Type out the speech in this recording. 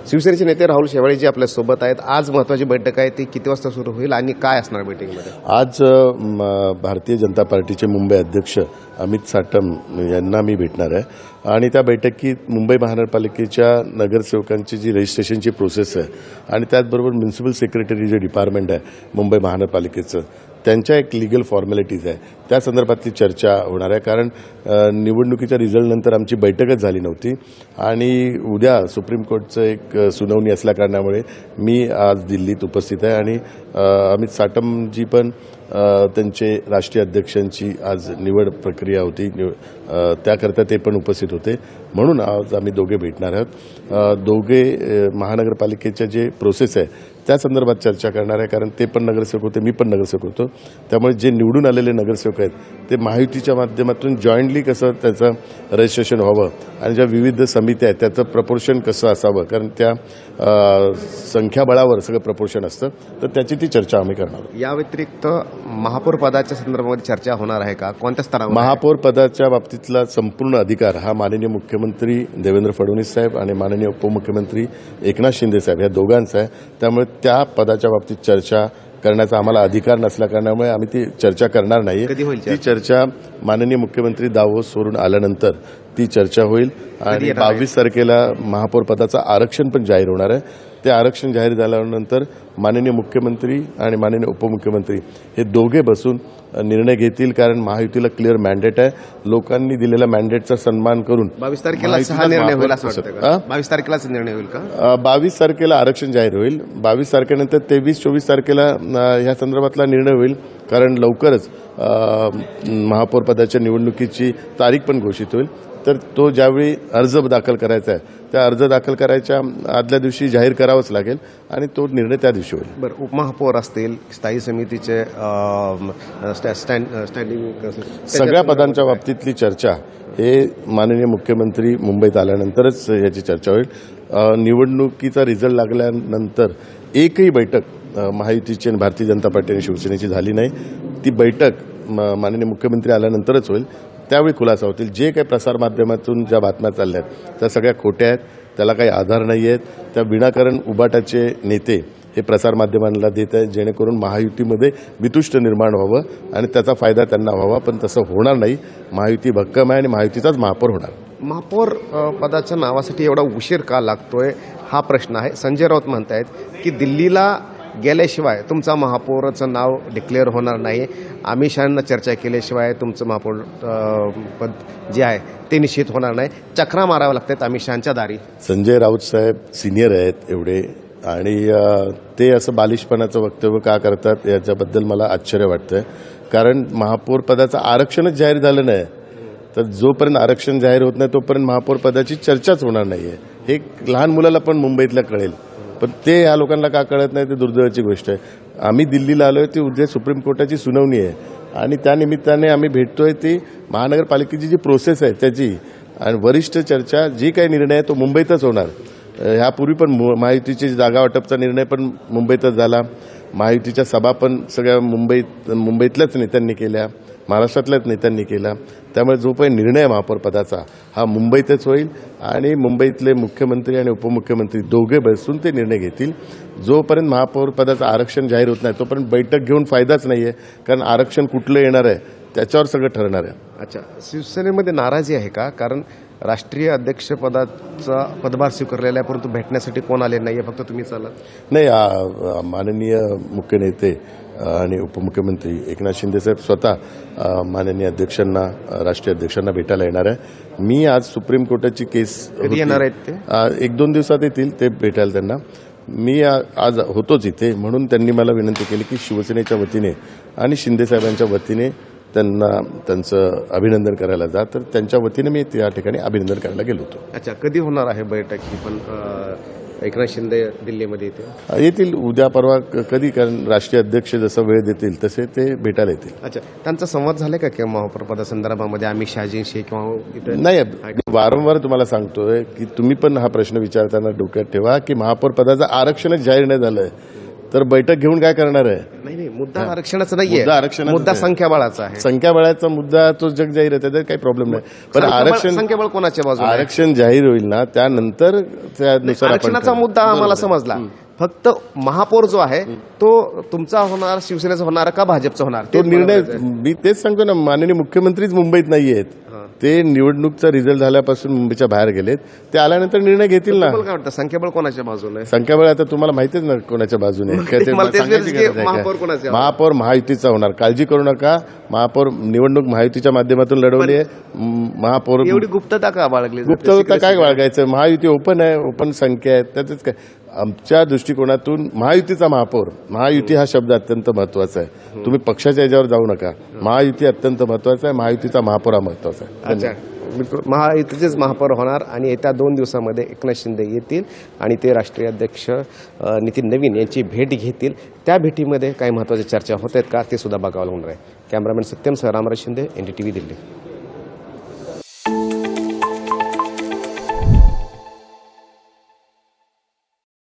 शिवसेनेचे नेते राहुल शेवाळे जी आपल्या सोबत आहेत, आज महत्त्वाची बैठक आहे, ती किती वाजता सुरू होईल आणि काय असणार बैठकीमध्ये? आज भारतीय जनता पार्टीचे मुंबई अध्यक्ष अमित साटम यांना मी भेटणार आहे आणि त्या बैठकीत मुंबई महानगरपालिकेच्या नगरसेवकांची जी रजिस्ट्रेशनची प्रोसेस आहे आणि त्याचबरोबर म्युन्सिपल सेक्रेटरी जे डिपार्टमेंट आहे मुंबई महानगरपालिकेचं, त्यांच्या एक लिगल फॉर्मॅलिटीज आहे, त्या संदर्भातली चर्चा होणार आहे. कारण निवडणुकीच्या रिझल्टनंतर आमची बैठकच झाली नव्हती आणि उद्या सुप्रीम कोर्टचं एक सुनावणी असल्याकारणामुळे मी आज दिल्लीत उपस्थित आहे आणि अमित साटमजी पण त्यांचे राष्ट्रीय अध्यक्षांची आज निवड प्रक्रिया होती, त्याकरता ते पण उपस्थित होते. म्हणून आज आम्ही दोघे भेटणार आहोत. दोघे महानगरपालिकेच्या जे प्रोसेस आहे त्या संदर्भात चर्चा करणार आहे. कारण ते पण नगरसेवक होते, मी पण नगरसेवक होतो. त्यामुळे जे निवडून आलेले नगरसेवक आहेत ते महायुतीच्या माध्यमातून जॉईंटली कसं त्याचं रजिस्ट्रेशन व्हावं आणि ज्या विविध समित्या आहेत त्याचं प्रपोर्शन कसं असावं, कारण त्या संख्याबळावर सगळं प्रपोर्शन असतं, तर त्याची ती चर्चा आम्ही करणार आहोत. या व्यतिरिक्त महापौर पदाच्या संदर्भामध्ये चर्चा होणार आहे का? कोणत्या स्तरावर? महापौर पदाच्या बाबतीतला संपूर्ण अधिकार हा माननीय मुख्यमंत्री देवेंद्र फडणवीस साहेब आणि माननीय उपमुख्यमंत्री एकनाथ शिंदे साहेब या दोघांचा आहे. त्यामुळे त्या पदाच्या बाबतीत चर्चा करण्याचा आम्हाला अधिकार नसल्याकारणामुळे आम्ही ती चर्चा करणार नाही. ती चर्चा माननीय मुख्यमंत्री दावोसवरून आल्यानंतर ती चर्चा होईल आणि 22 तारखेला महापौर पदाचं आरक्षण पण जाहीर होणार आहे. ते आरक्षण जाहीर झाल्यानंतर माननीय मुख्यमंत्री आणि माननीय उपमुख्यमंत्री हे दोघे बसून निर्णय घेतील. कारण महायुतीला क्लिअर मॅन्डेट आहे. लोकांनी दिलेल्या मॅन्डेटचा सन्मान करून 22 तारखेला निर्णय होईल असं वाटतं का? 22 तारखेलाच निर्णय होईल का? 22 तारखेला आरक्षण जाहीर होईल. 22 तारखेनंतर 23-24 तारखेला ह्या संदर्भातला निर्णय होईल. कारण लवकरच महापौर पदाच्या निवडणुकीची तारीख पण घोषित होईल. तर तो ज्यावेळी अर्ज दाखल करायचा आहे त्या अर्ज दाखल करायच्या आदल्या दिवशी जाहीर करावाच लागेल आणि तो निर्णय त्या दिवशी होईल. बरं, उपमहापौर असतील, स्थायी समितीचे स्टँडिंग, सगळ्या पदांच्या बाबतीतली चर्चा हे माननीय मुख्यमंत्री मुंबईत आल्यानंतरच याची चर्चा होईल. निवडणुकीचा रिझल्ट लागल्यानंतर एकही बैठक महायुतीची आणि भारतीय जनता पार्टी आणि शिवसेनेची झाली नाही. ती बैठक माननीय मुख्यमंत्री आल्यानंतरच होईल. त्यावेळी खुलासा होतील. जे काही प्रसारमाध्यमातून ज्या बातम्या चालल्या आहेत त्या सगळ्या खोट्या आहेत, त्याला काही आधार नाही आहेत. त्या विनाकारण उबाटाचे नेते हे प्रसारमाध्यमांना देत आहेत जेणेकरून महायुतीमध्ये वितुष्ट निर्माण व्हावं आणि त्याचा फायदा त्यांना व्हावा. पण तसं होणार नाही. महायुती भक्कम आहे आणि महायुतीचाच महापौर होणार. महापौर पदाच्या नावासाठी एवढा उशीर का लागतोय हा प्रश्न आहे. संजय राऊत म्हणतायत की दिल्लीला गेल्याशिवाय तुमचा महापौराचं नाव डिक्लेअर होणार नाही. अमित शहांना चर्चा केल्याशिवाय तुमचं महापौर पद जे आहे ते निश्चित होणार नाही. चक्रा माराव्या लागतात अमित शहांच्या दारी. संजय राऊत साहेब सिनियर आहेत एवढे आणि ते असं बालिशपणाचं वक्तव्य का करतात याच्याबद्दल मला आश्चर्य वाटतंय. कारण महापौर पदाचं आरक्षणच जाहीर झालं नाही. तर जोपर्यंत आरक्षण जाहीर होत नाही तोपर्यंत महापौर पदाची चर्चाच होणार नाही आहे. हे लहान मुलाला पण मुंबईतल्या कळेल. पण ते या लोकांना का कळत नाही ते दुर्दैवाची गोष्ट आहे. आम्ही दिल्लीला आलोय, ती उद्या सुप्रीम कोर्टाची सुनावणी आहे आणि त्यानिमित्ताने आम्ही भेटतोय. ती महानगरपालिकेची जी प्रोसेस आहे त्याची आणि वरिष्ठ चर्चा जी काही निर्णय आहे तो मुंबईतच होणार. ह्यापूर्वी पण महायुतीची जागा वाटपचा निर्णय पण मुंबईतच झाला. महायुतीच्या सभा पण सगळ्या मुंबईतल्याच नेत्यांनी केल्या, महाराष्ट्रातल्याच नेत्यांनी केला. त्यामुळे जो काही निर्णय महापौर पदाचा हा मुंबईतच होईल आणि मुंबईतले मुख्यमंत्री आणि उपमुख्यमंत्री दोघे बसून ते निर्णय घेतील. जोपर्यंत महापौर पदाचं आरक्षण जाहीर होत नाही तोपर्यंत बैठक घेऊन फायदाच नाही आहे. कारण आरक्षण कुठलं येणार आहे त्याच्यावर सगळं ठरणार आहे. अच्छा, शिवसेनेमध्ये नाराजी आहे का? कारण राष्ट्रीय अध्यक्षपदाचा पदभार स्वीकारलेला आहे परंतु भेटण्यासाठी कोण आले नाही आहे, फक्त तुम्हीच आला? नाही, माननीय मुख्य नेते आणि उपमुख्यमंत्री एकनाथ शिंदे साहेब स्वतः माननीय अध्यक्षांना, राष्ट्रीय अध्यक्षांना भेटायला येणार आहे. मी आज सुप्रीम कोर्टाची केस येणार आहेत ते 1-2 दिवसात येतील ते भेटायला त्यांना. मी आज होतोच इथे म्हणून त्यांनी मला विनंती केली की शिवसेनेच्या वतीने आणि शिंदे साहेबांच्या वतीने त्यांना त्यांचं अभिनंदन करायला जा. तर त्यांच्या वतीने मी त्या ठिकाणी अभिनंदन करायला गेलो होतो. अच्छा, कधी होणार आहे बैठक ही? पण एकनाथ शिंदे दिल्लीमध्ये येतील उद्या परवा कधी, कारण राष्ट्रीय अध्यक्ष जसं वेळ देतील तसे ते भेटायला येतील. अच्छा, त्यांचा संवाद झाला का किंवा महापौर पदासंदर्भामध्ये अमित शहाजींशी किंवा नाही? वारंवार तुम्हाला सांगतोय की तुम्ही पण हा प्रश्न विचारताना डोक्यात ठेवा की महापौर पदाचं आरक्षणच जाहीर नाही झालंय तर बैठक घेऊन काय करणार आहे? नाही, मुद्दा आरक्षणाचा नाहीये, मुद्दा आरक्षणाचा मुद्दा आहे. संख्याबळाचा आहे. संख्याबळाचा मुद्दा तो जग जाहीर आहे, त्याच्यात काही प्रॉब्लेम नाही. पण आरक्षण संख्याबळ कोणाच्या बाजूला आहे? आरक्षण जाहीर होईल ना, त्यानंतर त्यानुसार आपण आरक्षणाचा ठरवू. मुद्दा आम्हाला बरोबर. समजला. फक्त महापौर जो आहे तो तुमचा होणार, शिवसेनेचा होणार का भाजपचा होणार? तो तेच मला निर्णय बोलायचं आहे. मी तेच सांगतो ना, माननीय मुख्यमंत्रीच मुंबईत नाही आहेत. ते निवडणूकचा रिझल्ट झाल्यापासून मुंबईच्या बाहेर गेलेत. ते आल्यानंतर निर्णय घेतील ना. तुम्हाला काय वाटतं संख्याबळ कोणाच्या बाजूने आहे? संख्याबळ आता तुम्हाला माहितीच ना कोणाच्या बाजूने आहे. काय ते मला तेच सांगायची विचारायचं गरज की आहे का? महापौर कोणाचे? महापौर महायुतीचा होणार, काळजी करू नका. महापौर निवडणूक महायुतीच्या माध्यमातून लढवली आहे. महापौर एवढी गुप्तता का बाळगली जाते? गुप्त होता काय Secrecy बाळगायचं? महायुती ओपन आहे, ओपन संख्या आहे, त्यातच काय. आमच्या दृष्टिकोनातून महायुतीचा महापौर, महायुती हा शब्द अत्यंत महत्वाचा आहे. तुम्ही पक्षाच्या याच्यावर जाऊ नका. महायुती अत्यंत महत्वाचा आहे, महायुतीचा महापौर हा महत्वाचा आहे. अच्छा, बिलकुल. महायुतीचेच महापौर होणार आणि येत्या 2 दिवसामध्ये एकनाथ शिंदे येतील आणि ते राष्ट्रीय अध्यक्ष नितीन नवीन यांची भेट घेतील. त्या भेटीमध्ये काही महत्त्वाच्या चर्चा होत आहेत का ते सुद्धा बघावं लागणार आहे. कॅमेरामॅन सत्यम सह रामराज शिंदे, NDTV दिल्ली.